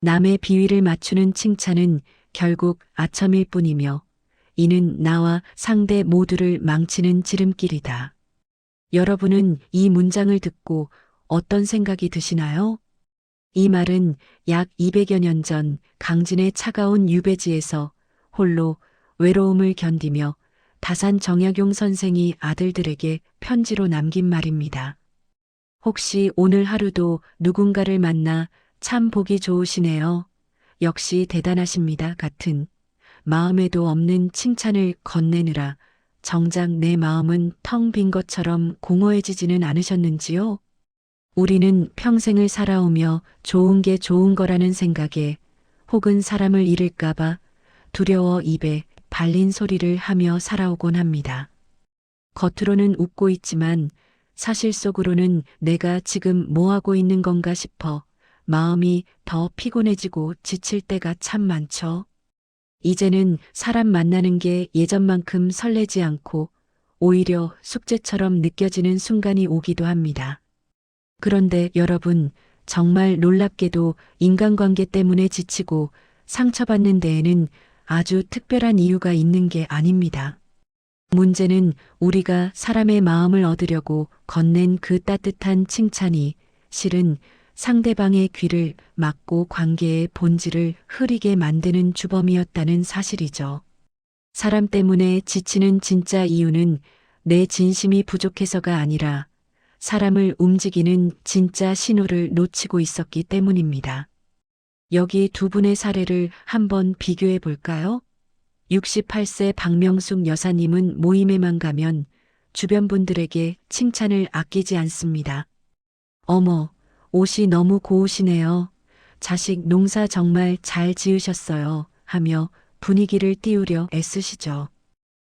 남의 비위를 맞추는 칭찬은 결국 아첨일 뿐이며 이는 나와 상대 모두를 망치는 지름길이다. 여러분은 이 문장을 듣고 어떤 생각이 드시나요? 이 말은 약 200여 년 전 강진의 차가운 유배지에서 홀로 외로움을 견디며 다산 정약용 선생이 아들들에게 편지로 남긴 말입니다. 혹시 오늘 하루도 누군가를 만나 참 보기 좋으시네요. 역시 대단하십니다. 같은 마음에도 없는 칭찬을 건네느라 정작 내 마음은 텅 빈 것처럼 공허해지지는 않으셨는지요? 우리는 평생을 살아오며 좋은 게 좋은 거라는 생각에 혹은 사람을 잃을까봐 두려워 입에 발린 소리를 하며 살아오곤 합니다. 겉으로는 웃고 있지만 사실 속으로는 내가 지금 뭐 하고 있는 건가 싶어 마음이 더 피곤해지고 지칠 때가 참 많죠. 이제는 사람 만나는 게 예전만큼 설레지 않고 오히려 숙제처럼 느껴지는 순간이 오기도 합니다. 그런데 여러분, 정말 놀랍게도 인간관계 때문에 지치고 상처받는 데에는 아주 특별한 이유가 있는 게 아닙니다. 문제는 우리가 사람의 마음을 얻으려고 건넨 그 따뜻한 칭찬이 실은 상대방의 귀를 막고 관계의 본질을 흐리게 만드는 주범이었다는 사실이죠. 사람 때문에 지치는 진짜 이유는 내 진심이 부족해서가 아니라 사람을 움직이는 진짜 신호를 놓치고 있었기 때문입니다. 여기 두 분의 사례를 한번 비교해 볼까요? 68세 박명숙 여사님은 모임에만 가면 주변 분들에게 칭찬을 아끼지 않습니다. 어머, 옷이 너무 고우시네요. 자식 농사 정말 잘 지으셨어요. 하며 분위기를 띄우려 애쓰시죠.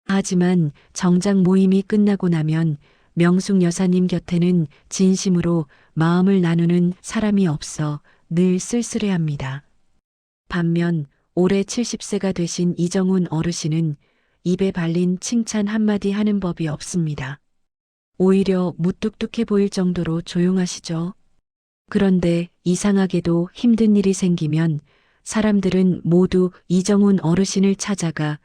하지만 정작 모임이 끝나고 나면 명숙 여사님 곁에는 진심으로 마음을 나누는 사람이 없어 늘 쓸쓸해합니다. 반면 올해 70세가 되신 이정훈 어르신은 입에 발린 칭찬 한마디 하는 법이 없습니다. 오히려 무뚝뚝해 보일 정도로 조용하시죠. 그런데 이상하게도 힘든 일이 생기면 사람들은 모두 이정훈 어르신을 찾아가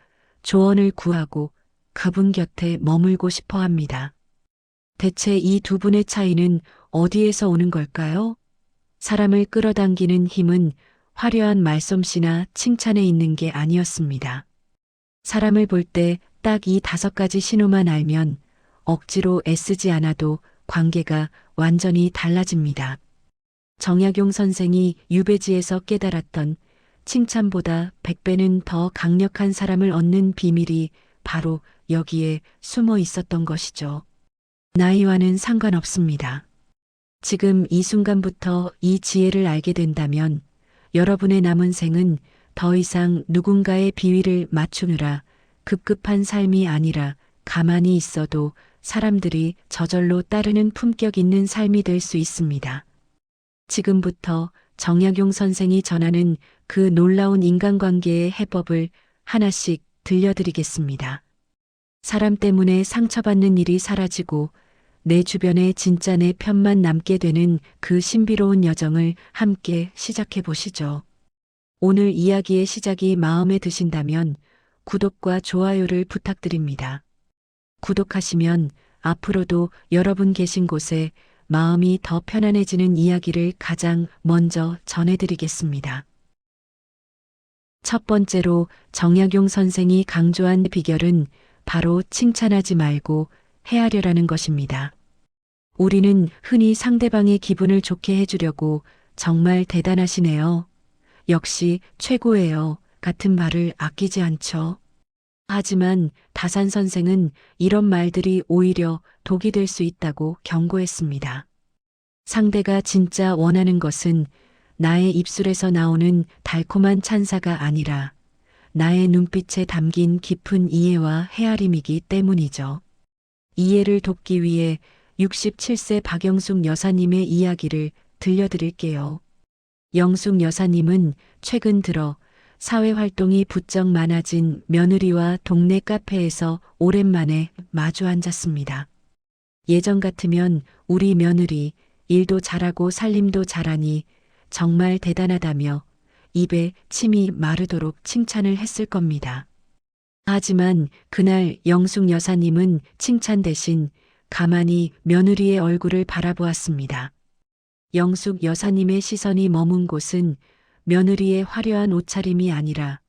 조언을 구하고 그분 곁에 머물고 싶어 합니다. 대체 이 두 분의 차이는 어디에서 오는 걸까요? 사람을 끌어당기는 힘은 화려한 말솜씨나 칭찬에 있는 게 아니었습니다. 사람을 볼 때 딱 이 5가지 신호만 알면 억지로 애쓰지 않아도 관계가 완전히 달라집니다. 정약용 선생이 유배지에서 깨달았던 칭찬보다 100배는 더 강력한 사람을 얻는 비밀이 바로 여기에 숨어 있었던 것이죠. 나이와는 상관없습니다. 지금 이 순간부터 이 지혜를 알게 된다면 여러분의 남은 생은 더 이상 누군가의 비위를 맞추느라 급급한 삶이 아니라 가만히 있어도 사람들이 저절로 따르는 품격 있는 삶이 될 수 있습니다. 지금부터 정약용 선생이 전하는 그 놀라운 인간관계의 해법을 하나씩 들려드리겠습니다. 사람 때문에 상처받는 일이 사라지고 내 주변에 진짜 내 편만 남게 되는 그 신비로운 여정을 함께 시작해 보시죠. 오늘 이야기의 시작이 마음에 드신다면 구독과 좋아요를 부탁드립니다. 구독하시면 앞으로도 여러분 계신 곳에 마음이 더 편안해지는 이야기를 가장 먼저 전해드리겠습니다. 첫 번째로 정약용 선생이 강조한 비결은 바로 칭찬하지 말고 헤아려라는 것입니다. 우리는 흔히 상대방의 기분을 좋게 해주려고 정말 대단하시네요. 역시 최고예요. 같은 말을 아끼지 않죠. 하지만 다산 선생은 이런 말들이 오히려 독이 될 수 있다고 경고했습니다. 상대가 진짜 원하는 것은 나의 입술에서 나오는 달콤한 찬사가 아니라 나의 눈빛에 담긴 깊은 이해와 헤아림이기 때문이죠. 이해를 돕기 위해 67세 박영숙 여사님의 이야기를 들려드릴게요. 영숙 여사님은 최근 들어 사회활동이 부쩍 많아진 며느리와 동네 카페에서 오랜만에 마주 앉았습니다. 예전 같으면 우리 며느리 일도 잘하고 살림도 잘하니 정말 대단하다며 입에 침이 마르도록 칭찬을 했을 겁니다. 하지만 그날 영숙 여사님은 칭찬 대신 가만히 며느리의 얼굴을 바라보았습니다. 영숙 여사님의 시선이 머문 곳은 며느리의 화려한 옷차림이 아니라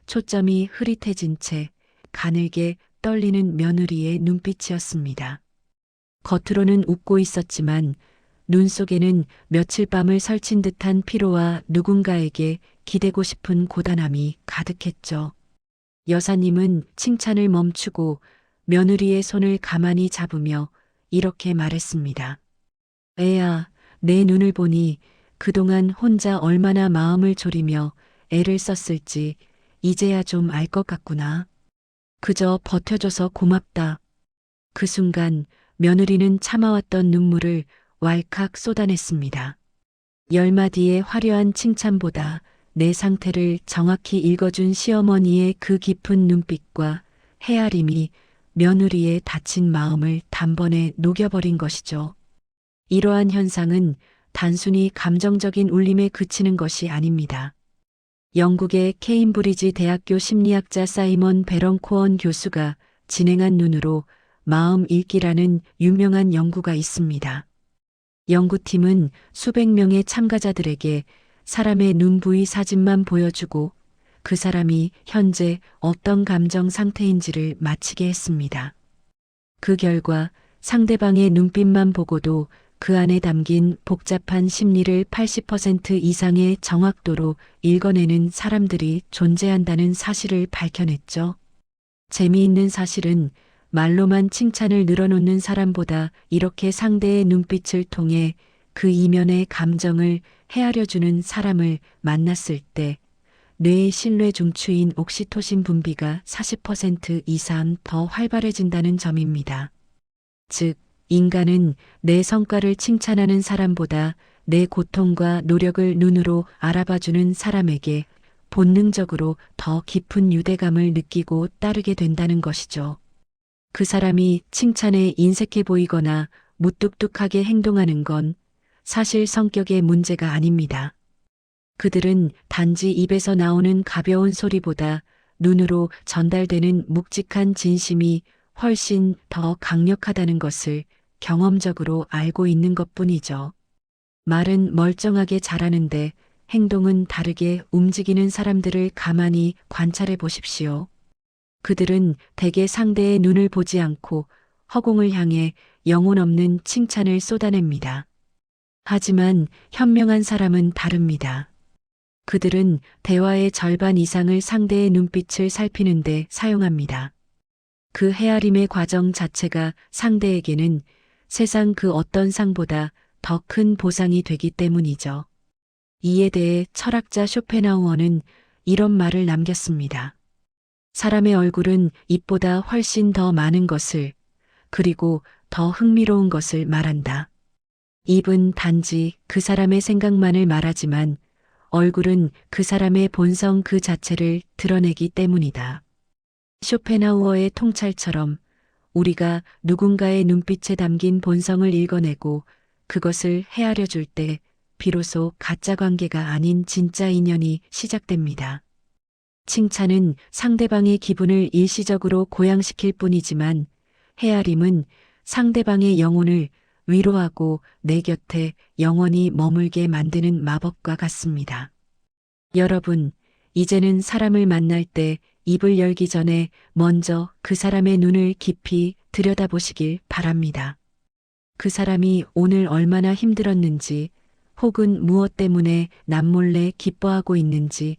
초점이 흐릿해진 채 가늘게 떨리는 며느리의 눈빛이었습니다. 겉으로는 웃고 있었지만 눈 속에는 며칠 밤을 설친 듯한 피로와 누군가에게 기대고 싶은 고단함이 가득했죠. 여사님은 칭찬을 멈추고 며느리의 손을 가만히 잡으며 이렇게 말했습니다. 애야, 내 눈을 보니 그동안 혼자 얼마나 마음을 졸이며 애를 썼을지 이제야 좀 알 것 같구나. 그저 버텨줘서 고맙다. 그 순간 며느리는 참아왔던 눈물을 왈칵 쏟아냈습니다. 10마디의 화려한 칭찬보다 내 상태를 정확히 읽어준 시어머니의 그 깊은 눈빛과 헤아림이 며느리의 다친 마음을 단번에 녹여버린 것이죠. 이러한 현상은 단순히 감정적인 울림에 그치는 것이 아닙니다. 영국의 케임브리지 대학교 심리학자 사이먼 베런코언 교수가 진행한 눈으로 마음 읽기라는 유명한 연구가 있습니다. 연구팀은 수백 명의 참가자들에게 사람의 눈 부위 사진만 보여주고 그 사람이 현재 어떤 감정 상태인지를 맞히게 했습니다. 그 결과 상대방의 눈빛만 보고도 그 안에 담긴 복잡한 심리를 80% 이상의 정확도로 읽어내는 사람들이 존재한다는 사실을 밝혀냈죠. 재미있는 사실은 말로만 칭찬을 늘어놓는 사람보다 이렇게 상대의 눈빛을 통해 그 이면의 감정을 헤아려주는 사람을 만났을 때 뇌의 신뢰 중추인 옥시토신 분비가 40% 이상 더 활발해진다는 점입니다. 즉, 인간은 내 성과를 칭찬하는 사람보다 내 고통과 노력을 눈으로 알아봐주는 사람에게 본능적으로 더 깊은 유대감을 느끼고 따르게 된다는 것이죠. 그 사람이 칭찬에 인색해 보이거나 무뚝뚝하게 행동하는 건 사실 성격의 문제가 아닙니다. 그들은 단지 입에서 나오는 가벼운 소리보다 눈으로 전달되는 묵직한 진심이 훨씬 더 강력하다는 것을 경험적으로 알고 있는 것뿐이죠. 말은 멀쩡하게 잘하는데 행동은 다르게 움직이는 사람들을 가만히 관찰해 보십시오. 그들은 대개 상대의 눈을 보지 않고 허공을 향해 영혼 없는 칭찬을 쏟아냅니다. 하지만 현명한 사람은 다릅니다. 그들은 대화의 절반 이상을 상대의 눈빛을 살피는데 사용합니다. 그 헤아림의 과정 자체가 상대에게는 세상 그 어떤 상보다 더 큰 보상이 되기 때문이죠. 이에 대해 철학자 쇼펜하우어는 이런 말을 남겼습니다. 사람의 얼굴은 입보다 훨씬 더 많은 것을, 그리고 더 흥미로운 것을 말한다. 입은 단지 그 사람의 생각만을 말하지만 얼굴은 그 사람의 본성 그 자체를 드러내기 때문이다. 쇼펜하우어의 통찰처럼 우리가 누군가의 눈빛에 담긴 본성을 읽어내고 그것을 헤아려 줄 때 비로소 가짜 관계가 아닌 진짜 인연이 시작됩니다. 칭찬은 상대방의 기분을 일시적으로 고양시킬 뿐이지만 헤아림은 상대방의 영혼을 위로하고 내 곁에 영원히 머물게 만드는 마법과 같습니다. 여러분, 이제는 사람을 만날 때 입을 열기 전에 먼저 그 사람의 눈을 깊이 들여다보시길 바랍니다. 그 사람이 오늘 얼마나 힘들었는지 혹은 무엇 때문에 남몰래 기뻐하고 있는지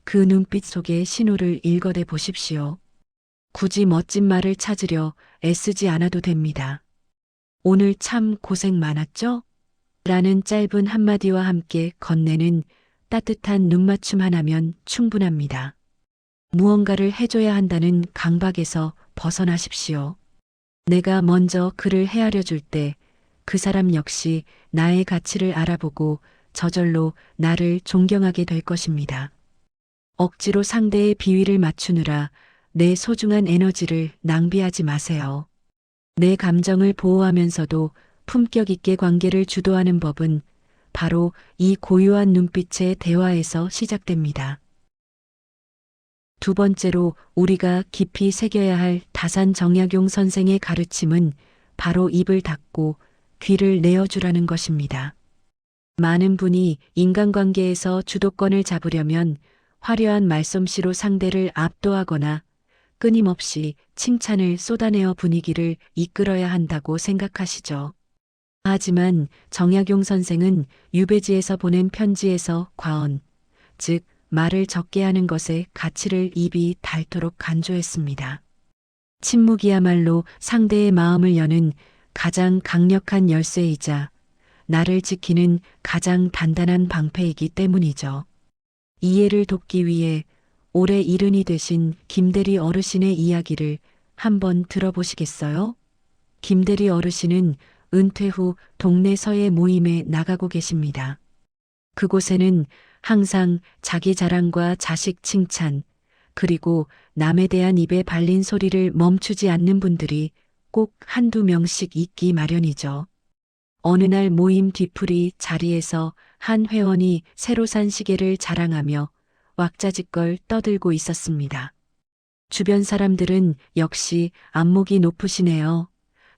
그 눈빛 속의 신호를 읽어내 보십시오. 굳이 멋진 말을 찾으려 애쓰지 않아도 됩니다. 오늘 참 고생 많았죠? 라는 짧은 한마디와 함께 건네는 따뜻한 눈맞춤 하나면 충분합니다. 무언가를 해줘야 한다는 강박에서 벗어나십시오. 내가 먼저 그를 헤아려 줄 때 그 사람 역시 나의 가치를 알아보고 저절로 나를 존경하게 될 것입니다. 억지로 상대의 비위를 맞추느라 내 소중한 에너지를 낭비하지 마세요. 내 감정을 보호하면서도 품격 있게 관계를 주도하는 법은 바로 이 고요한 눈빛의 대화에서 시작됩니다. 두 번째로 우리가 깊이 새겨야 할 다산 정약용 선생의 가르침은 바로 입을 닫고 귀를 내어주라는 것입니다. 많은 분이 인간관계에서 주도권을 잡으려면 화려한 말솜씨로 상대를 압도하거나 끊임없이 칭찬을 쏟아내어 분위기를 이끌어야 한다고 생각하시죠. 하지만 정약용 선생은 유배지에서 보낸 편지에서 과언, 즉 말을 적게 하는 것의 가치를 입이 닳도록 강조했습니다. 침묵이야말로 상대의 마음을 여는 가장 강력한 열쇠이자 나를 지키는 가장 단단한 방패이기 때문이죠. 이해를 돕기 위해 올해 이른이 되신 김대리 어르신의 이야기를 한번 들어보시겠어요? 김대리 어르신은 은퇴 후 동네 서예 모임에 나가고 계십니다. 그곳에는 항상 자기 자랑과 자식 칭찬, 그리고 남에 대한 입에 발린 소리를 멈추지 않는 분들이 꼭 한두 명씩 있기 마련이죠. 어느 날 모임 뒤풀이 자리에서 한 회원이 새로 산 시계를 자랑하며 왁자지껄 떠들고 있었습니다. 주변 사람들은 역시 안목이 높으시네요.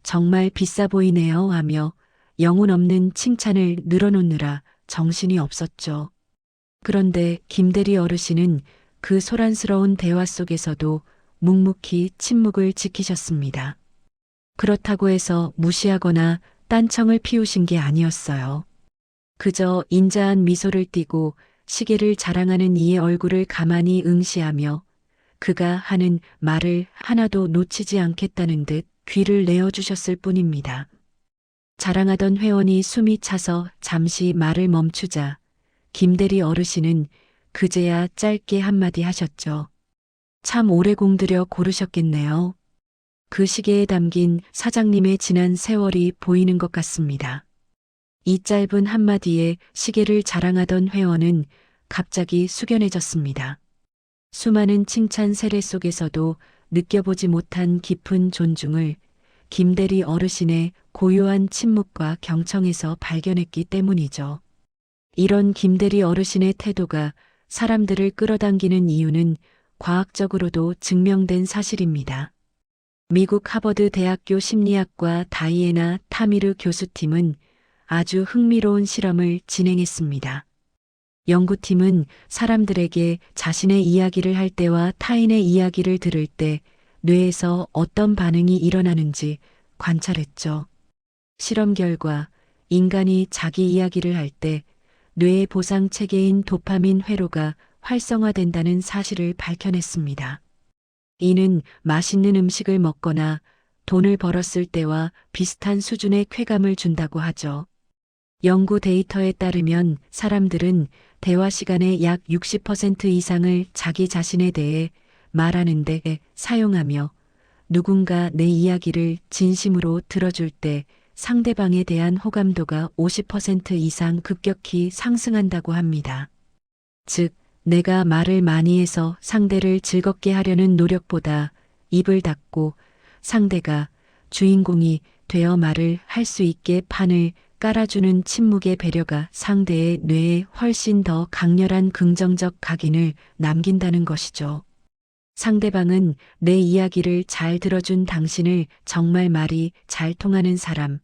정말 비싸 보이네요 하며 영혼 없는 칭찬을 늘어놓느라 정신이 없었죠. 그런데 김대리 어르신은 그 소란스러운 대화 속에서도 묵묵히 침묵을 지키셨습니다. 그렇다고 해서 무시하거나 딴청을 피우신 게 아니었어요. 그저 인자한 미소를 띠고 시계를 자랑하는 이의 얼굴을 가만히 응시하며 그가 하는 말을 하나도 놓치지 않겠다는 듯 귀를 내어주셨을 뿐입니다. 자랑하던 회원이 숨이 차서 잠시 말을 멈추자 김대리 어르신은 그제야 짧게 한마디 하셨죠. 참 오래 공들여 고르셨겠네요. 그 시계에 담긴 사장님의 지난 세월이 보이는 것 같습니다. 이 짧은 한마디에 시계를 자랑하던 회원은 갑자기 숙연해졌습니다. 수많은 칭찬 세례 속에서도 느껴보지 못한 깊은 존중을 김대리 어르신의 고요한 침묵과 경청에서 발견했기 때문이죠. 이런 김대리 어르신의 태도가 사람들을 끌어당기는 이유는 과학적으로도 증명된 사실입니다. 미국 하버드 대학교 심리학과 다이애나 타미르 교수팀은 아주 흥미로운 실험을 진행했습니다. 연구팀은 사람들에게 자신의 이야기를 할 때와 타인의 이야기를 들을 때 뇌에서 어떤 반응이 일어나는지 관찰했죠. 실험 결과 인간이 자기 이야기를 할 때 뇌의 보상 체계인 도파민 회로가 활성화된다는 사실을 밝혀냈습니다. 이는 맛있는 음식을 먹거나 돈을 벌었을 때와 비슷한 수준의 쾌감을 준다고 하죠. 연구 데이터에 따르면 사람들은 대화 시간의 약 60% 이상을 자기 자신에 대해 말하는 데 사용하며 누군가 내 이야기를 진심으로 들어줄 때 상대방에 대한 호감도가 50% 이상 급격히 상승한다고 합니다. 즉, 내가 말을 많이 해서 상대를 즐겁게 하려는 노력보다 입을 닫고 상대가 주인공이 되어 말을 할 수 있게 판을 깔아주는 침묵의 배려가 상대의 뇌에 훨씬 더 강렬한 긍정적 각인을 남긴다는 것이죠. 상대방은 내 이야기를 잘 들어준 당신을 정말 말이 잘 통하는 사람,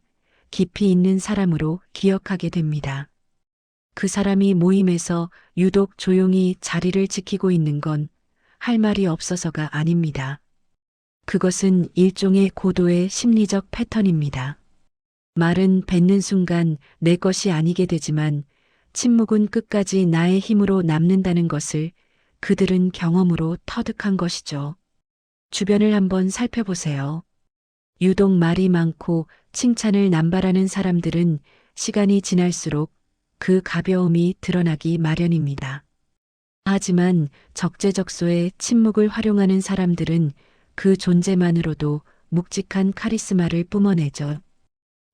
깊이 있는 사람으로 기억하게 됩니다. 그 사람이 모임에서 유독 조용히 자리를 지키고 있는 건 할 말이 없어서가 아닙니다. 그것은 일종의 고도의 심리적 패턴입니다. 말은 뱉는 순간 내 것이 아니게 되지만 침묵은 끝까지 나의 힘으로 남는다는 것을 그들은 경험으로 터득한 것이죠. 주변을 한번 살펴보세요. 유독 말이 많고 칭찬을 남발하는 사람들은 시간이 지날수록 그 가벼움이 드러나기 마련입니다. 하지만 적재적소에 침묵을 활용하는 사람들은 그 존재만으로도 묵직한 카리스마를 뿜어내죠.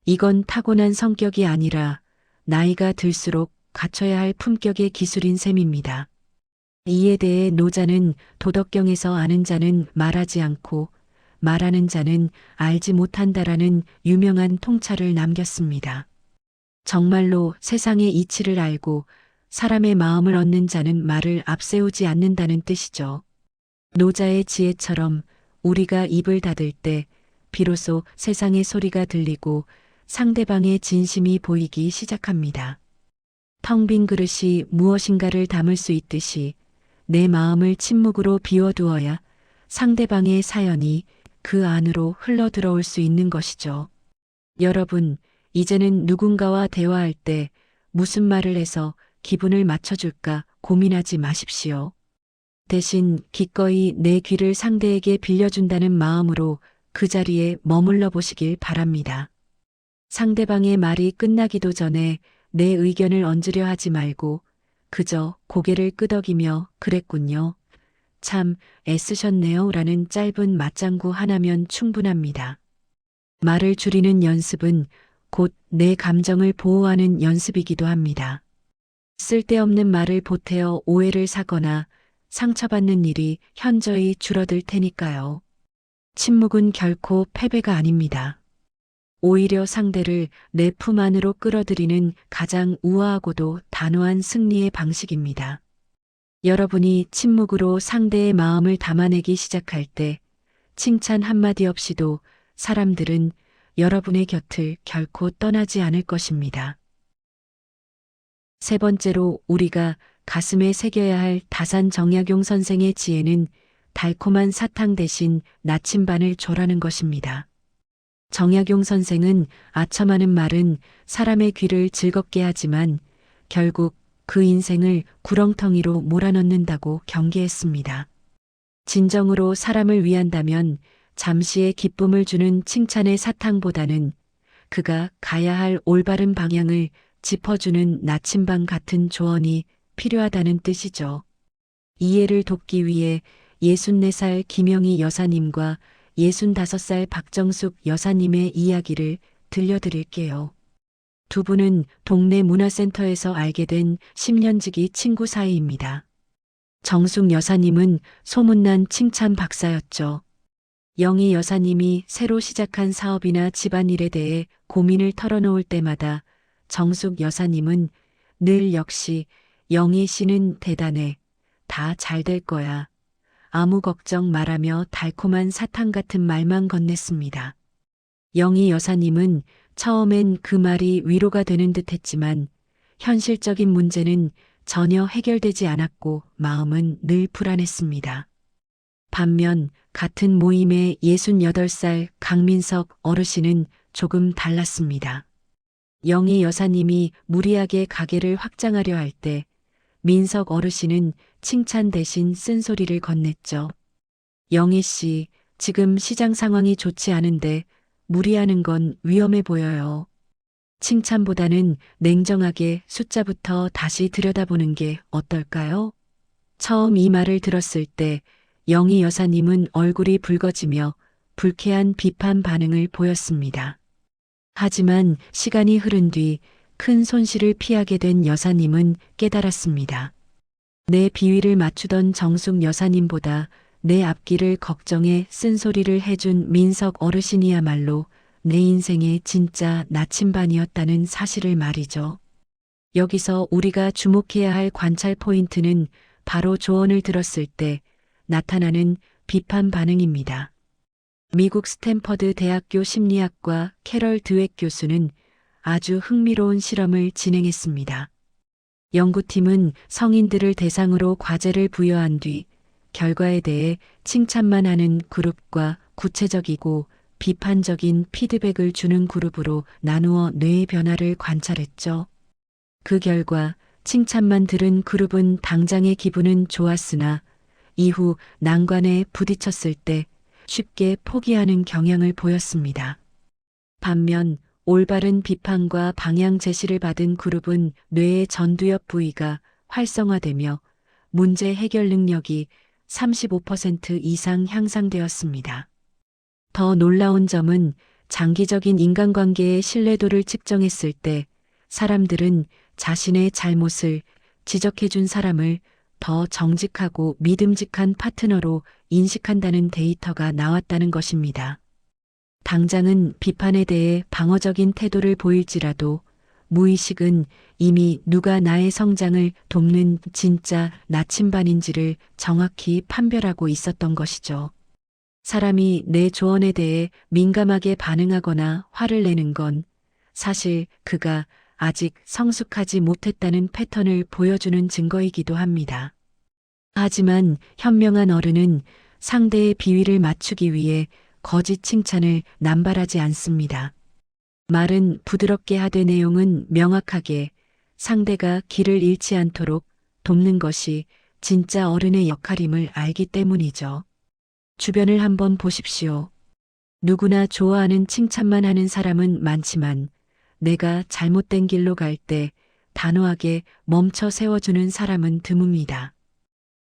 이건 타고난 성격이 아니라 나이가 들수록 갖춰야 할 품격의 기술인 셈입니다. 이에 대해 노자는 도덕경에서 아는 자는 말하지 않고 말하는 자는 알지 못한다라는 유명한 통찰을 남겼습니다. 정말로 세상의 이치를 알고 사람의 마음을 얻는 자는 말을 앞세우지 않는다는 뜻이죠. 노자의 지혜처럼 우리가 입을 닫을 때 비로소 세상의 소리가 들리고 상대방의 진심이 보이기 시작합니다. 텅 빈 그릇이 무엇인가를 담을 수 있듯이 내 마음을 침묵으로 비워두어야 상대방의 사연이 그 안으로 흘러 들어올 수 있는 것이죠. 여러분, 이제는 누군가와 대화할 때 무슨 말을 해서 기분을 맞춰줄까 고민하지 마십시오. 대신 기꺼이 내 귀를 상대에게 빌려준다는 마음으로 그 자리에 머물러 보시길 바랍니다. 상대방의 말이 끝나기도 전에 내 의견을 얹으려 하지 말고 그저 고개를 끄덕이며 그랬군요. 참 애쓰셨네요. 라는 짧은 맞장구 하나면 충분합니다. 말을 줄이는 연습은 곧 내 감정을 보호하는 연습이기도 합니다. 쓸데없는 말을 보태어 오해를 사거나 상처받는 일이 현저히 줄어들 테니까요. 침묵은 결코 패배가 아닙니다. 오히려 상대를 내 품 안으로 끌어들이는 가장 우아하고도 단호한 승리의 방식입니다. 여러분이 침묵으로 상대의 마음을 담아내기 시작할 때 칭찬 한마디 없이도 사람들은 여러분의 곁을 결코 떠나지 않을 것입니다. 세 번째로 우리가 가슴에 새겨야 할 다산 정약용 선생의 지혜는 달콤한 사탕 대신 나침반을 줘라는 것입니다. 정약용 선생은 아첨하는 말은 사람의 귀를 즐겁게 하지만 결국 그 인생을 구렁텅이로 몰아넣는다고 경계했습니다. 진정으로 사람을 위한다면 잠시의 기쁨을 주는 칭찬의 사탕보다는 그가 가야 할 올바른 방향을 짚어주는 나침반 같은 조언이 필요하다는 뜻이죠. 이해를 돕기 위해 64살 김영희 여사님과 65살 박정숙 여사님의 이야기를 들려드릴게요. 두 분은 동네 문화센터에서 알게 된 10년지기 친구 사이입니다. 정숙 여사님은 소문난 칭찬 박사였죠. 영희 여사님이 새로 시작한 사업이나 집안일에 대해 고민을 털어놓을 때마다 정숙 여사님은 늘 역시 영희 씨는 대단해. 다 잘 될 거야. 아무 걱정 말하며 달콤한 사탕 같은 말만 건넸습니다. 영희 여사님은 처음엔 그 말이 위로가 되는 듯 했지만 현실적인 문제는 전혀 해결되지 않았고 마음은 늘 불안했습니다. 반면 같은 모임의 68살 강민석 어르신은 조금 달랐습니다. 영희 여사님이 무리하게 가게를 확장하려 할 때 민석 어르신은 칭찬 대신 쓴소리를 건넸죠. 영희 씨, 지금 시장 상황이 좋지 않은데 무리하는 건 위험해 보여요. 칭찬보다는 냉정하게 숫자부터 다시 들여다보는 게 어떨까요? 처음 이 말을 들었을 때 영희 여사님은 얼굴이 붉어지며 불쾌한 비판 반응을 보였습니다. 하지만 시간이 흐른 뒤 큰 손실을 피하게 된 여사님은 깨달았습니다. 내 비위를 맞추던 정숙 여사님보다 내 앞길을 걱정해 쓴소리를 해준 민석 어르신이야말로 내 인생의 진짜 나침반이었다는 사실을 말이죠. 여기서 우리가 주목해야 할 관찰 포인트는 바로 조언을 들었을 때 나타나는 비판 반응입니다. 미국 스탠퍼드 대학교 심리학과 캐럴 드웩 교수는 아주 흥미로운 실험을 진행했습니다. 연구팀은 성인들을 대상으로 과제를 부여한 뒤 결과에 대해 칭찬만 하는 그룹과 구체적이고 비판적인 피드백을 주는 그룹으로 나누어 뇌의 변화를 관찰했죠. 그 결과 칭찬만 들은 그룹은 당장의 기분은 좋았으나 이후 난관에 부딪혔을 때 쉽게 포기하는 경향을 보였습니다. 반면 올바른 비판과 방향 제시를 받은 그룹은 뇌의 전두엽 부위가 활성화되며 문제 해결 능력이 35% 이상 향상되었습니다. 더 놀라운 점은 장기적인 인간관계의 신뢰도를 측정했을 때 사람들은 자신의 잘못을 지적해준 사람을 더 정직하고 믿음직한 파트너로 인식한다는 데이터가 나왔다는 것입니다. 당장은 비판에 대해 방어적인 태도를 보일지라도 무의식은 이미 누가 나의 성장을 돕는 진짜 나침반인지를 정확히 판별하고 있었던 것이죠. 사람이 내 조언에 대해 민감하게 반응하거나 화를 내는 건 사실 그가 아직 성숙하지 못했다는 패턴을 보여주는 증거이기도 합니다. 하지만 현명한 어른은 상대의 비위를 맞추기 위해 거짓 칭찬을 남발하지 않습니다. 말은 부드럽게 하되 내용은 명확하게 상대가 길을 잃지 않도록 돕는 것이 진짜 어른의 역할임을 알기 때문이죠. 주변을 한번 보십시오. 누구나 좋아하는 칭찬만 하는 사람은 많지만 내가 잘못된 길로 갈 때 단호하게 멈춰 세워주는 사람은 드뭅니다.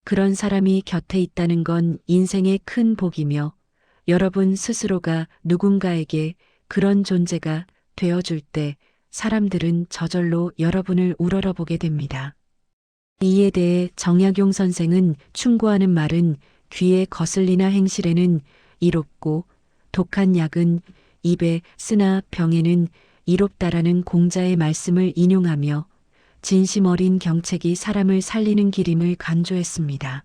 그런 사람이 곁에 있다는 건 인생의 큰 복이며 여러분 스스로가 누군가에게 그런 존재가 되어줄 때 사람들은 저절로 여러분을 우러러보게 됩니다. 이에 대해 정약용 선생은 충고하는 말은 귀에 거슬리나 행실에는 이롭고 독한 약은 입에 쓰나 병에는 이롭다라는 공자의 말씀을 인용하며 진심 어린 경책이 사람을 살리는 길임을 강조했습니다.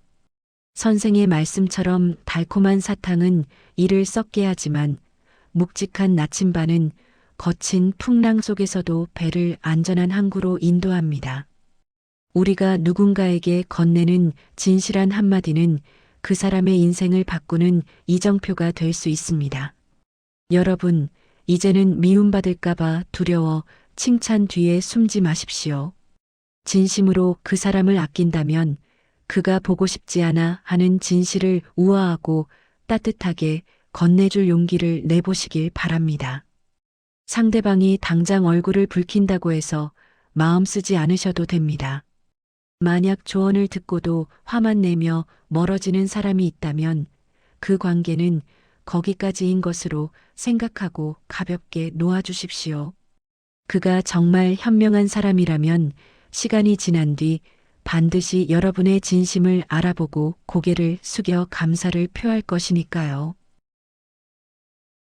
선생의 말씀처럼 달콤한 사탕은 이를 썩게 하지만 묵직한 나침반은 거친 풍랑 속에서도 배를 안전한 항구로 인도합니다. 우리가 누군가에게 건네는 진실한 한마디는 그 사람의 인생을 바꾸는 이정표가 될 수 있습니다. 여러분, 이제는 미움받을까봐 두려워 칭찬 뒤에 숨지 마십시오. 진심으로 그 사람을 아낀다면 그가 보고 싶지 않아 하는 진실을 우아하고 따뜻하게 건네줄 용기를 내보시길 바랍니다. 상대방이 당장 얼굴을 붉힌다고 해서 마음 쓰지 않으셔도 됩니다. 만약 조언을 듣고도 화만 내며 멀어지는 사람이 있다면 그 관계는 거기까지인 것으로 생각하고 가볍게 놓아주십시오. 그가 정말 현명한 사람이라면 시간이 지난 뒤 반드시 여러분의 진심을 알아보고 고개를 숙여 감사를 표할 것이니까요.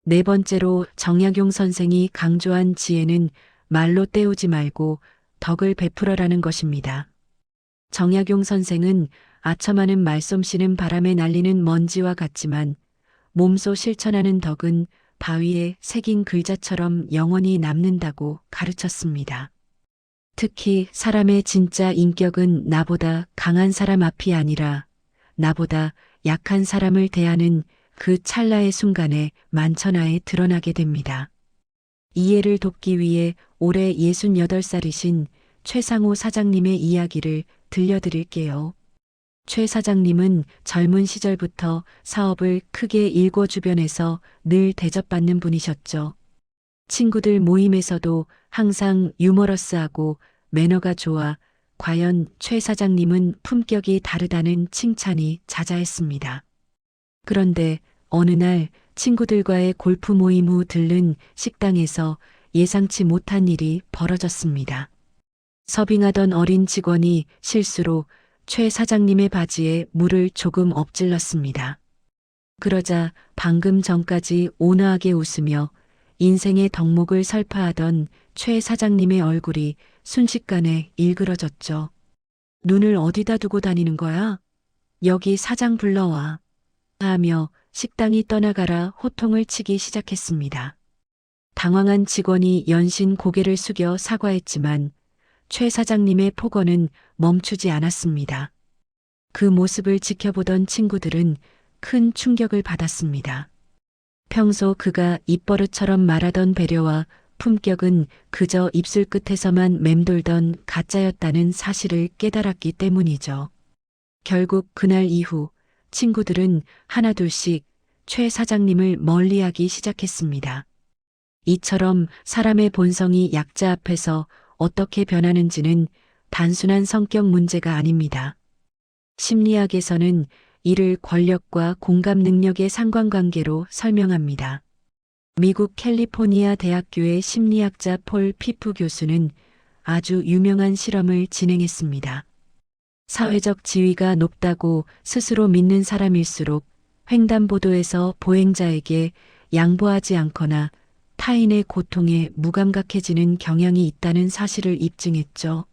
네 번째로 정약용 선생이 강조한 지혜는 말로 때우지 말고 덕을 베풀어라는 것입니다. 정약용 선생은 아첨하는 말솜씨는 바람에 날리는 먼지와 같지만 몸소 실천하는 덕은 바위에 새긴 글자처럼 영원히 남는다고 가르쳤습니다. 특히 사람의 진짜 인격은 나보다 강한 사람 앞이 아니라 나보다 약한 사람을 대하는 그 찰나의 순간에 만천하에 드러나게 됩니다. 이해를 돕기 위해 올해 68살이신 최상호 사장님의 이야기를 들려드릴게요. 최 사장님은 젊은 시절부터 사업을 크게 일궈 주변에서 늘 대접받는 분이셨죠. 친구들 모임에서도 항상 유머러스하고 매너가 좋아 과연 최 사장님은 품격이 다르다는 칭찬이 자자했습니다. 그런데 어느 날 친구들과의 골프 모임 후 들른 식당에서 예상치 못한 일이 벌어졌습니다. 서빙하던 어린 직원이 실수로 최 사장님의 바지에 물을 조금 엎질렀습니다. 그러자 방금 전까지 온화하게 웃으며 인생의 덕목을 설파하던 최 사장님의 얼굴이 순식간에 일그러졌죠. 눈을 어디다 두고 다니는 거야? 여기 사장 불러와. 하며 식당이 떠나가라 호통을 치기 시작했습니다. 당황한 직원이 연신 고개를 숙여 사과했지만 최 사장님의 폭언은 멈추지 않았습니다. 그 모습을 지켜보던 친구들은 큰 충격을 받았습니다. 평소 그가 입버릇처럼 말하던 배려와 품격은 그저 입술 끝에서만 맴돌던 가짜였다는 사실을 깨달았기 때문이죠. 결국 그날 이후 친구들은 하나둘씩 최 사장님을 멀리하기 시작했습니다. 이처럼 사람의 본성이 약자 앞에서 어떻게 변하는지는 단순한 성격 문제가 아닙니다. 심리학에서는 이를 권력과 공감 능력의 상관관계로 설명합니다. 미국 캘리포니아 대학교의 심리학자 폴 피프 교수는 아주 유명한 실험을 진행했습니다. 사회적 지위가 높다고 스스로 믿는 사람일수록 횡단보도에서 보행자에게 양보하지 않거나 타인의 고통에 무감각해지는 경향이 있다는 사실을 입증했죠.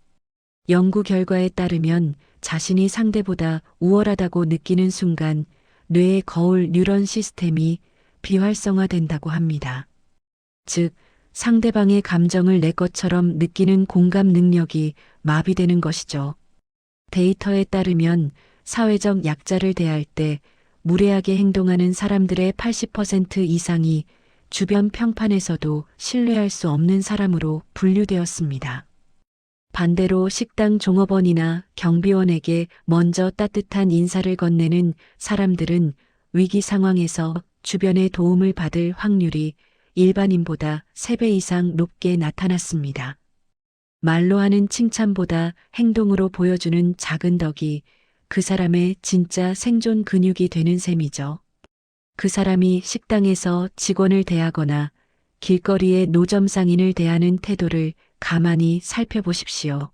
연구 결과에 따르면 자신이 상대보다 우월하다고 느끼는 순간 뇌의 거울 뉴런 시스템이 비활성화된다고 합니다. 즉, 상대방의 감정을 내 것처럼 느끼는 공감 능력이 마비되는 것이죠. 데이터에 따르면 사회적 약자를 대할 때 무례하게 행동하는 사람들의 80% 이상이 주변 평판에서도 신뢰할 수 없는 사람으로 분류되었습니다. 반대로 식당 종업원이나 경비원에게 먼저 따뜻한 인사를 건네는 사람들은 위기 상황에서 주변의 도움을 받을 확률이 일반인보다 3배 이상 높게 나타났습니다. 말로 하는 칭찬보다 행동으로 보여주는 작은 덕이 그 사람의 진짜 생존 근육이 되는 셈이죠. 그 사람이 식당에서 직원을 대하거나 길거리의 노점 상인을 대하는 태도를 가만히 살펴보십시오.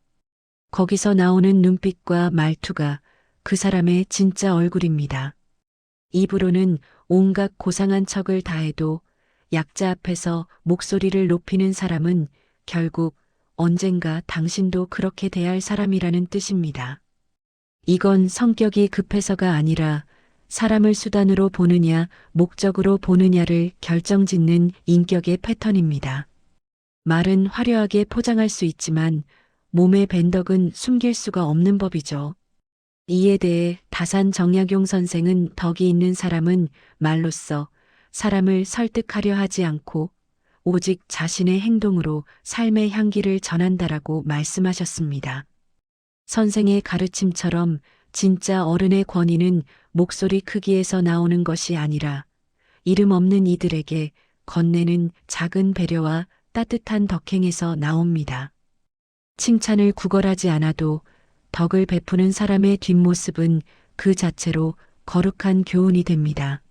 거기서 나오는 눈빛과 말투가 그 사람의 진짜 얼굴입니다. 입으로는 온갖 고상한 척을 다해도 약자 앞에서 목소리를 높이는 사람은 결국 언젠가 당신도 그렇게 대할 사람이라는 뜻입니다. 이건 성격이 급해서가 아니라 사람을 수단으로 보느냐, 목적으로 보느냐를 결정짓는 인격의 패턴입니다. 말은 화려하게 포장할 수 있지만 몸의 밴덕은 숨길 수가 없는 법이죠. 이에 대해 다산 정약용 선생은 덕이 있는 사람은 말로써 사람을 설득하려 하지 않고 오직 자신의 행동으로 삶의 향기를 전한다라고 말씀하셨습니다. 선생의 가르침처럼 진짜 어른의 권위는 목소리 크기에서 나오는 것이 아니라 이름 없는 이들에게 건네는 작은 배려와 따뜻한 덕행에서 나옵니다. 칭찬을 구걸하지 않아도 덕을 베푸는 사람의 뒷모습은 그 자체로 거룩한 교훈이 됩니다.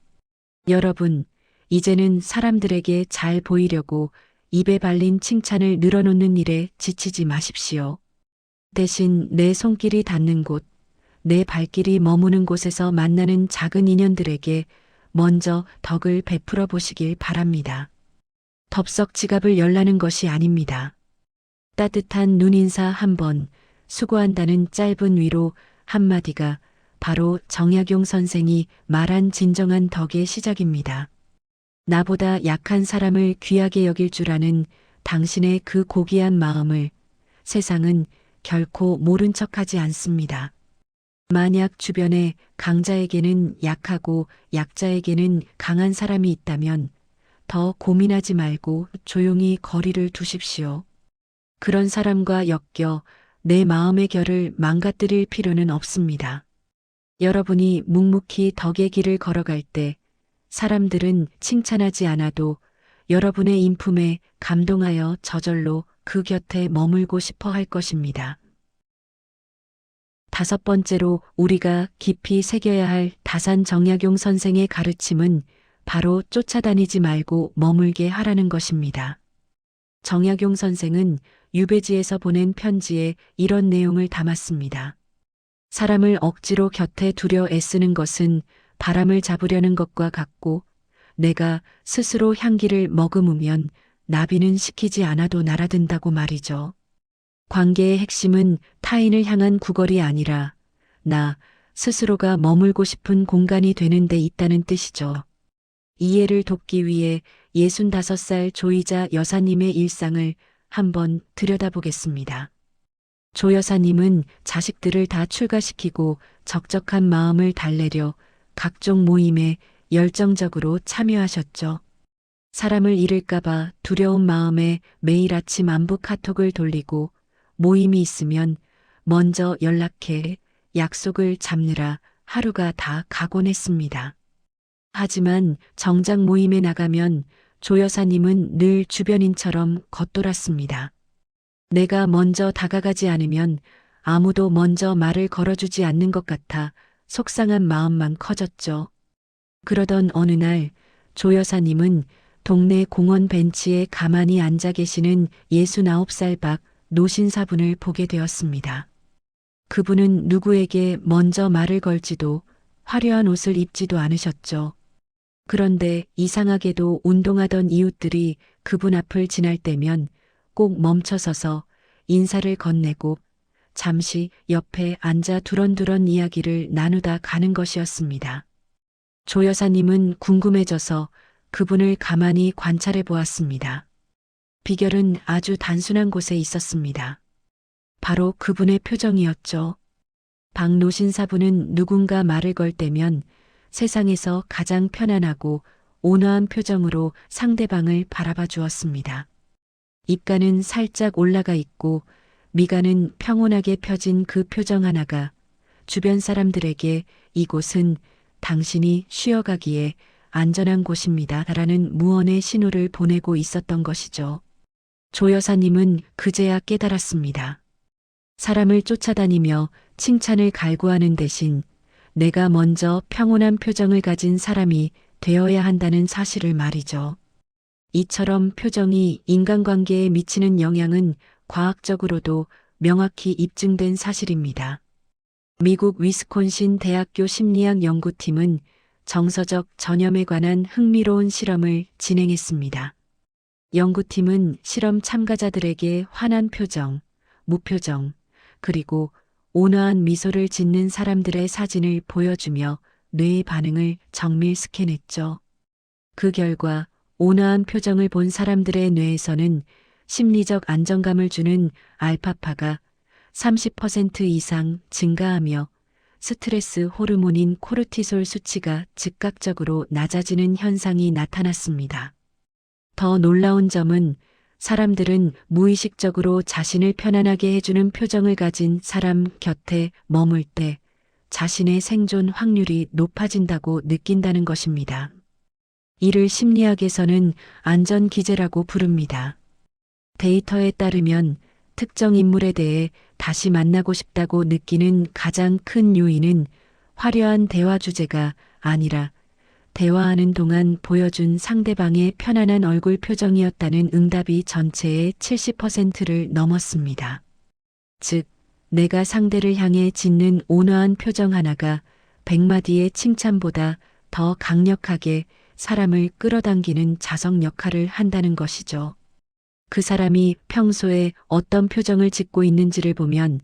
여러분, 이제는 사람들에게 잘 보이려고 입에 발린 칭찬을 늘어놓는 일에 지치지 마십시오. 대신 내 손길이 닿는 곳, 내 발길이 머무는 곳에서 만나는 작은 인연들에게 먼저 덕을 베풀어 보시길 바랍니다. 덥석 지갑을 열라는 것이 아닙니다. 따뜻한 눈인사 한 번, 수고한다는 짧은 위로 한마디가 바로 정약용 선생이 말한 진정한 덕의 시작입니다. 나보다 약한 사람을 귀하게 여길 줄 아는 당신의 그 고귀한 마음을 세상은 결코 모른 척하지 않습니다. 만약 주변에 강자에게는 약하고 약자에게는 강한 사람이 있다면 더 고민하지 말고 조용히 거리를 두십시오. 그런 사람과 엮여 내 마음의 결을 망가뜨릴 필요는 없습니다. 여러분이 묵묵히 덕의 길을 걸어갈 때 사람들은 칭찬하지 않아도 여러분의 인품에 감동하여 저절로 그 곁에 머물고 싶어 할 것입니다. 5번째로 우리가 깊이 새겨야 할 다산 정약용 선생의 가르침은 바로 쫓아다니지 말고 머물게 하라는 것입니다. 정약용 선생은 유배지에서 보낸 편지에 이런 내용을 담았습니다. 사람을 억지로 곁에 두려 애쓰는 것은 바람을 잡으려는 것과 같고 내가 스스로 향기를 머금으면 나비는 시키지 않아도 날아든다고 말이죠. 관계의 핵심은 타인을 향한 구걸이 아니라 나 스스로가 머물고 싶은 공간이 되는 데 있다는 뜻이죠. 이해를 돕기 위해 65살 조이자 여사님의 일상을 한번 들여다보겠습니다. 조 여사님은 자식들을 다 출가시키고 적적한 마음을 달래려 각종 모임에 열정적으로 참여하셨죠. 사람을 잃을까봐 두려운 마음에 매일 아침 안부 카톡을 돌리고 모임이 있으면 먼저 연락해 약속을 잡느라 하루가 다 가곤 했습니다. 하지만 정작 모임에 나가면 조 여사님은 늘 주변인처럼 겉돌았습니다. 내가 먼저 다가가지 않으면 아무도 먼저 말을 걸어주지 않는 것 같아 속상한 마음만 커졌죠. 그러던 어느 날 조 여사님은 동네 공원 벤치에 가만히 앉아 계시는 69살 박 노신사분을 보게 되었습니다. 그분은 누구에게 먼저 말을 걸지도 화려한 옷을 입지도 않으셨죠. 그런데 이상하게도 운동하던 이웃들이 그분 앞을 지날 때면 꼭 멈춰서서 인사를 건네고 잠시 옆에 앉아 두런두런 이야기를 나누다 가는 것이었습니다. 조 여사님은 궁금해져서 그분을 가만히 관찰해 보았습니다. 비결은 아주 단순한 곳에 있었습니다. 바로 그분의 표정이었죠. 박노 신사부는 누군가 말을 걸 때면 세상에서 가장 편안하고 온화한 표정으로 상대방을 바라봐 주었습니다. 입가는 살짝 올라가 있고 미간은 평온하게 펴진 그 표정 하나가 주변 사람들에게 이곳은 당신이 쉬어가기에 안전한 곳입니다. 라는 무언의 신호를 보내고 있었던 것이죠. 조 여사님은 그제야 깨달았습니다. 사람을 쫓아다니며 칭찬을 갈구하는 대신 내가 먼저 평온한 표정을 가진 사람이 되어야 한다는 사실을 말이죠. 이처럼 표정이 인간관계에 미치는 영향은 과학적으로도 명확히 입증된 사실입니다. 미국 위스콘신 대학교 심리학 연구팀은 정서적 전염에 관한 흥미로운 실험을 진행했습니다. 연구팀은 실험 참가자들에게 환한 표정, 무표정, 그리고 온화한 미소를 짓는 사람들의 사진을 보여주며 뇌의 반응을 정밀 스캔했죠. 그 결과 온화한 표정을 본 사람들의 뇌에서는 심리적 안정감을 주는 알파파가 30% 이상 증가하며 스트레스 호르몬인 코르티솔 수치가 즉각적으로 낮아지는 현상이 나타났습니다. 더 놀라운 점은 사람들은 무의식적으로 자신을 편안하게 해주는 표정을 가진 사람 곁에 머물 때 자신의 생존 확률이 높아진다고 느낀다는 것입니다. 이를 심리학에서는 안전 기제라고 부릅니다. 데이터에 따르면 특정 인물에 대해 다시 만나고 싶다고 느끼는 가장 큰 요인은 화려한 대화 주제가 아니라 대화하는 동안 보여준 상대방의 편안한 얼굴 표정이었다는 응답이 전체의 70%를 넘었습니다. 즉, 내가 상대를 향해 짓는 온화한 표정 하나가 100마디의 칭찬보다 더 강력하게 사람을 끌어당기는 자석 역할을 한다는 것이죠. 그 사람이 평소에 어떤 표정을 짓고 있는지를 보면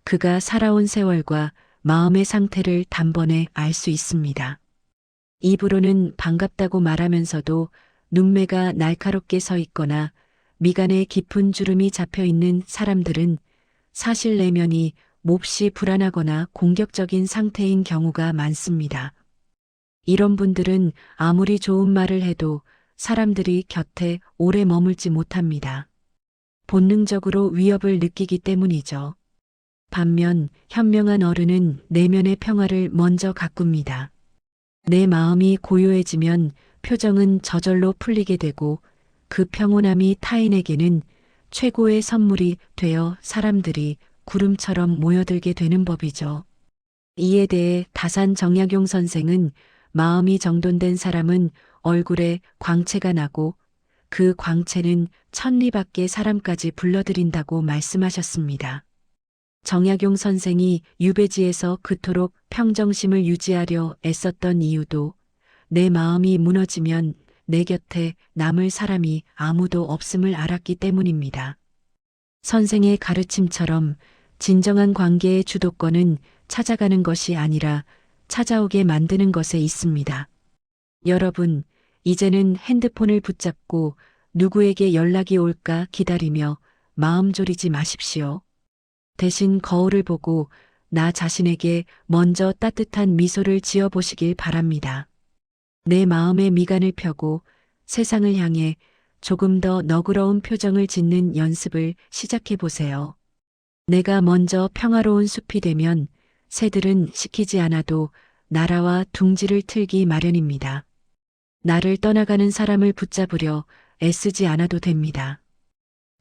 그가 살아온 세월과 마음의 상태를 단번에 알 수 있습니다. 입으로는 반갑다고 말하면서도 눈매가 날카롭게 서 있거나 미간에 깊은 주름이 잡혀 있는 사람들은 사실 내면이 몹시 불안하거나 공격적인 상태인 경우가 많습니다. 이런 분들은 아무리 좋은 말을 해도 사람들이 곁에 오래 머물지 못합니다. 본능적으로 위협을 느끼기 때문이죠. 반면 현명한 어른은 내면의 평화를 먼저 가꿉니다. 내 마음이 고요해지면 표정은 저절로 풀리게 되고 그 평온함이 타인에게는 최고의 선물이 되어 사람들이 구름처럼 모여들게 되는 법이죠. 이에 대해 다산 정약용 선생은 마음이 정돈된 사람은 얼굴에 광채가 나고 그 광채는 천리 밖의 사람까지 불러들인다고 말씀하셨습니다. 정약용 선생이 유배지에서 그토록 평정심을 유지하려 애썼던 이유도 내 마음이 무너지면 내 곁에 남을 사람이 아무도 없음을 알았기 때문입니다. 선생의 가르침처럼 진정한 관계의 주도권은 찾아가는 것이 아니라 찾아오게 만드는 것에 있습니다. 여러분, 이제는 핸드폰을 붙잡고 누구에게 연락이 올까 기다리며 마음 졸이지 마십시오. 대신 거울을 보고 나 자신에게 먼저 따뜻한 미소를 지어 보시길 바랍니다. 내 마음의 미간을 펴고 세상을 향해 조금 더 너그러운 표정을 짓는 연습을 시작해 보세요. 내가 먼저 평화로운 숲이 되면 새들은 시키지 않아도 나라와 둥지를 틀기 마련입니다. 나를 떠나가는 사람을 붙잡으려 애쓰지 않아도 됩니다.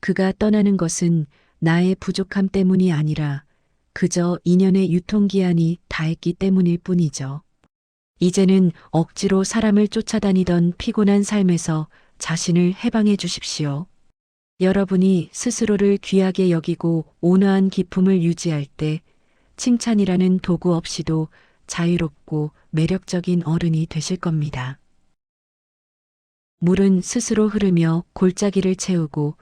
그가 떠나는 것은 나의 부족함 때문이 아니라 그저 인연의 유통기한이 다했기 때문일 뿐이죠. 이제는 억지로 사람을 쫓아다니던 피곤한 삶에서 자신을 해방해 주십시오. 여러분이 스스로를 귀하게 여기고 온화한 기품을 유지할 때 칭찬이라는 도구 없이도 자유롭고 매력적인 어른이 되실 겁니다. 물은 스스로 흐르며 골짜기를 채우고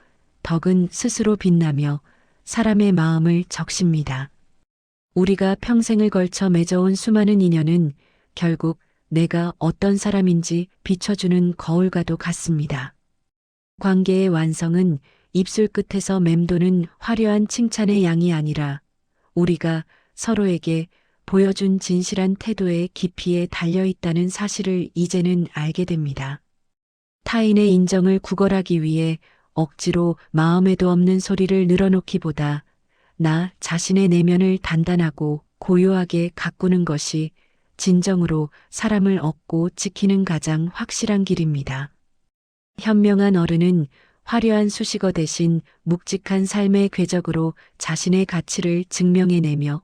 덕은 스스로 빛나며 사람의 마음을 적십니다. 우리가 평생을 걸쳐 맺어온 수많은 인연은 결국 내가 어떤 사람인지 비춰주는 거울과도 같습니다. 관계의 완성은 입술 끝에서 맴도는 화려한 칭찬의 양이 아니라 우리가 서로에게 보여준 진실한 태도의 깊이에 달려있다는 사실을 이제는 알게 됩니다. 타인의 인정을 구걸하기 위해 억지로 마음에도 없는 소리를 늘어놓기보다 나 자신의 내면을 단단하고 고요하게 가꾸는 것이 진정으로 사람을 얻고 지키는 가장 확실한 길입니다. 현명한 어른은 화려한 수식어 대신 묵직한 삶의 궤적으로 자신의 가치를 증명해내며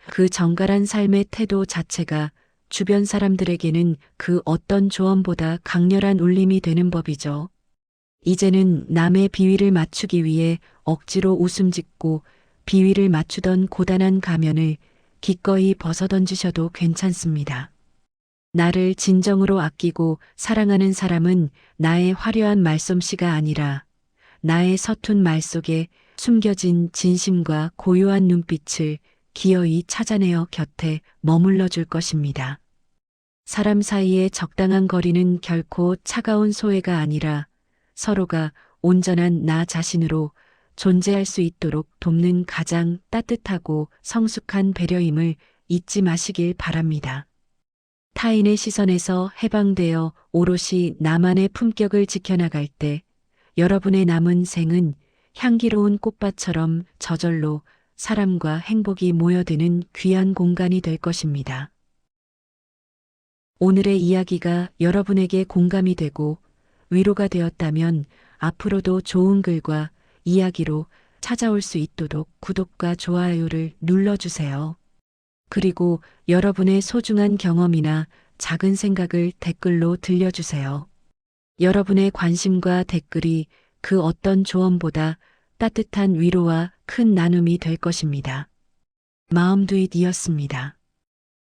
그 정갈한 삶의 태도 자체가 주변 사람들에게는 그 어떤 조언보다 강렬한 울림이 되는 법이죠. 이제는 남의 비위를 맞추기 위해 억지로 웃음 짓고 비위를 맞추던 고단한 가면을 기꺼이 벗어던지셔도 괜찮습니다. 나를 진정으로 아끼고 사랑하는 사람은 나의 화려한 말솜씨가 아니라 나의 서툰 말 속에 숨겨진 진심과 고요한 눈빛을 기어이 찾아내어 곁에 머물러 줄 것입니다. 사람 사이의 적당한 거리는 결코 차가운 소외가 아니라 서로가 온전한 나 자신으로 존재할 수 있도록 돕는 가장 따뜻하고 성숙한 배려임을 잊지 마시길 바랍니다. 타인의 시선에서 해방되어 오롯이 나만의 품격을 지켜나갈 때 여러분의 남은 생은 향기로운 꽃밭처럼 저절로 사람과 행복이 모여드는 귀한 공간이 될 것입니다. 오늘의 이야기가 여러분에게 공감이 되고 위로가 되었다면 앞으로도 좋은 글과 이야기로 찾아올 수 있도록 구독과 좋아요를 눌러주세요. 그리고 여러분의 소중한 경험이나 작은 생각을 댓글로 들려주세요. 여러분의 관심과 댓글이 그 어떤 조언보다 따뜻한 위로와 큰 나눔이 될 것입니다. 마음두잇이었습니다.